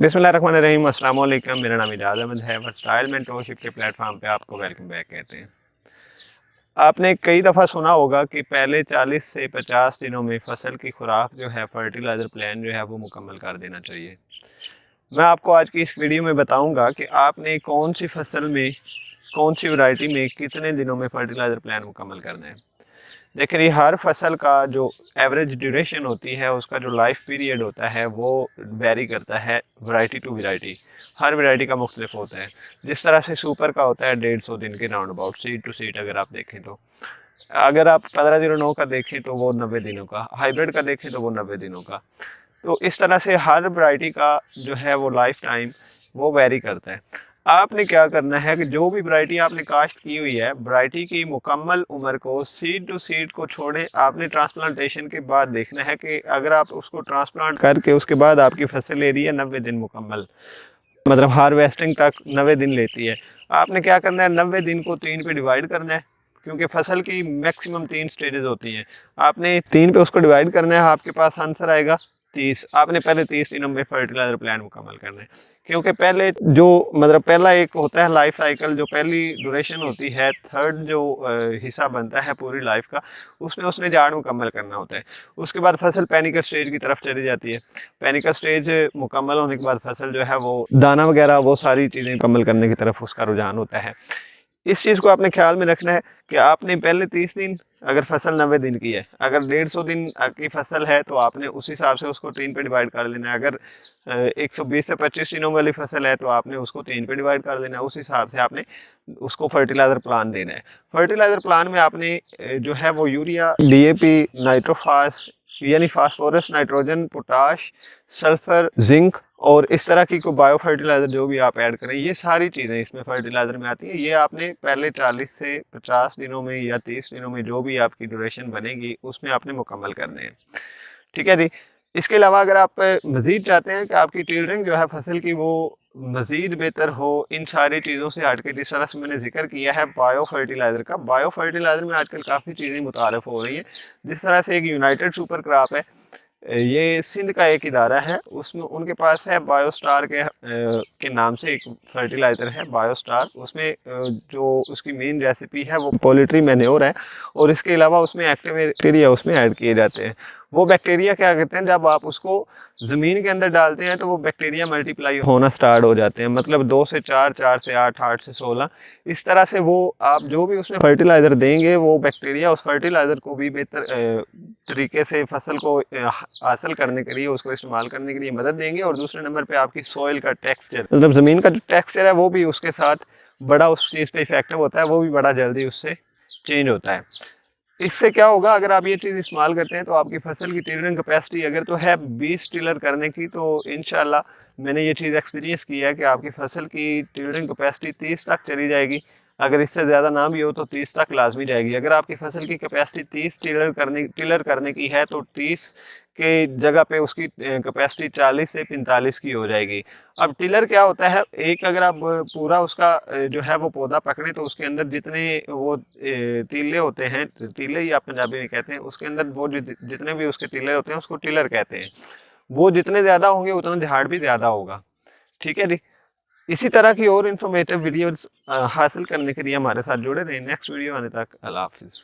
बिस्मिल्लाहिर्रहमानिर्रहीम, अस्सलाम वालेकुम। मेरा नाम इजाज़ अहमद है। वर्सटाइल मेंटरशिप के प्लेटफॉर्म पे आपको वेलकम बैक कहते हैं। आपने कई दफ़ा सुना होगा कि पहले 40 से 50 दिनों में फसल की खुराक जो है फर्टिलाइज़र प्लान जो है वो मुकम्मल कर देना चाहिए। मैं आपको आज की इस वीडियो में बताऊंगा कि आपने कौन सी फसल में, कौन सी वैरायटी में कितने दिनों में फर्टिलाइज़र प्लान मुकम्मल करना है। देखिए, हर फसल का जो एवरेज ड्यूरेशन होती है, उसका जो लाइफ पीरियड होता है वो वेरी करता है वैरायटी टू वैरायटी। हर वैरायटी का मुख्तलिफ होता है। जिस तरह से सुपर का होता है 150 दिन के round about, seed to seed अगर आप देखें तो। अगर आप 1509 का देखें तो वो 90 दिनों का, हाइब्रिड का देखें तो वो 90 दिनों का। तो इस तरह से हर वैरायटी का जो है वो लाइफ टाइम वो वेरी करता है। आपने क्या करना है कि जो भी वैरायटी आपने काश्त की हुई है, वैरायटी की मुकम्मल उम्र को सीड टू सीड को छोड़े आपने ट्रांसप्लांटेशन के बाद देखना है कि अगर आप उसको ट्रांसप्लांट करके उसके बाद आपकी फसल ले रही है 90 दिन मुकम्मल, मतलब हार्वेस्टिंग तक 90 दिन लेती है। आपने क्या करना है, 90 दिन को 3 पे डिवाइड करना है, क्योंकि फसल की मैक्सिमम 3 स्टेजेस होती हैं। आपने 3 पे उसको डिवाइड करना है, आपके पास आंसर आएगा 30। आपने पहले 30 दिनों में फर्टिलाइजर प्लान मुकम्मल करना है, क्योंकि पहले जो मतलब पहला एक होता है लाइफ साइकिल, जो पहली ड्यूरेशन होती है, थर्ड जो हिस्सा बनता है पूरी लाइफ का, उसमें उसने झाड़ मुकम्मल करना होता है। उसके बाद फसल पैनिकल स्टेज की तरफ चली जाती है। पैनिकल स्टेज मुकम्मल होने के बाद फसल जो है वो दाना वगैरह वो सारी चीज़ें मुकम्मल करने की तरफ उसका रुझान होता है। इस चीज़ को आपने ख्याल में रखना है कि आपने पहले 30 दिन, अगर फसल 90 दिन की है, अगर 150 दिन की फसल है तो आपने उस हिसाब से उसको 3 पे डिवाइड कर लेना है। अगर 120 से 25 दिनों वाली फसल है तो आपने उसको 3 पे डिवाइड कर देना है। उस हिसाब से आपने उसको फर्टिलाइज़र प्लान देना है। फर्टिलाइज़र प्लान में आपने जो है वो यूरिया, डीएपी, नाइट्रोफास यानी phosphorus, nitrogen, potash, sulphur, zinc और इस तरह की कोई बायो फर्टिलाइज़र जो भी आप ऐड करें, ये सारी चीज़ें इसमें फर्टिलाइज़र में आती हैं। ये आपने पहले 40 से 50 दिनों में या 30 दिनों में जो भी आपकी ड्यूरेशन बनेगी उसमें आपने मुकम्मल करने हैं। ठीक है जी। इसके अलावा अगर आप मज़ीद चाहते हैं कि आपकी टिल्डरिंग जो है फसल की वो मज़ीद बेहतर हो, इन सारी चीज़ों से हट के, जिस तरह से मैंने जिक्र किया है बायो फर्टिलाइज़र का, बायो फर्टिलाइज़र में आजकल काफ़ी चीज़ें मुतारफ़ हो रही हैं। जिस तरह से एक यूनाइटेड सुपर क्रॉप है, ये सिंध का एक इदारा है, उसमें उनके पास है बायोस्टार के नाम से एक फर्टिलाइज़र है बायोस्टार। उसमें जो उसकी मेन रेसिपी है वो पोल्ट्री मैन्योर है, और इसके अलावा उसमें एक्टिव बैक्टीरिया उसमें ऐड किए जाते हैं। वो बैक्टीरिया क्या करते हैं, जब आप उसको ज़मीन के अंदर डालते हैं तो वो बैक्टीरिया मल्टीप्लाई होना स्टार्ट हो जाते हैं, मतलब 2 से 4, 4 से 8, 8 से 16, इस तरह से वो आप जो भी उसमें फर्टिलाइज़र देंगे वो बैक्टीरिया उस फर्टिलाइज़र को भी बेहतर तरीके से फसल को हासिल करने के लिए, उसको इस्तेमाल करने के लिए मदद देंगे। और दूसरे नंबर पे आपकी सॉइल का टेक्सचर, मतलब ज़मीन का जो टेक्सचर है वो भी उसके साथ बड़ा उस चीज़ पे इफेक्टिव होता है, वो भी बड़ा जल्दी उससे चेंज होता है। इससे क्या होगा, अगर आप ये चीज़ इस्तेमाल करते हैं तो आपकी फसल की टिलरिंग कैपेसिटी अगर तो है 20 टिलर करने की, तो इंशाल्लाह मैंने ये चीज़ एक्सपीरियंस किया है कि आपकी फसल की टिलरिंग कैपेसिटी 30 तक चली जाएगी। अगर इससे ज़्यादा ना भी हो तो 30 तक लाजमी जाएगी। अगर आपकी फसल की कैपेसिटी 30 टिलर करने की है तो 30 के जगह पे उसकी कैपेसिटी 40 से 45 की हो जाएगी। अब टिलर क्या होता है, एक अगर आप पूरा उसका जो है वो पौधा पकड़े तो उसके अंदर जितने वो तीले होते हैं, तीले ही आप पंजाबी में कहते हैं, उसके अंदर वो जितने भी उसके टिलर होते हैं उसको टिलर कहते हैं। वो जितने ज़्यादा होंगे उतना झाड़ भी ज़्यादा होगा। ठीक है जी। इसी तरह की और इन्फॉर्मेटिव वीडियोस हासिल करने के लिए हमारे साथ जुड़े रहें। नेक्स्ट वीडियो आने तक अल्लाह हाफिज़।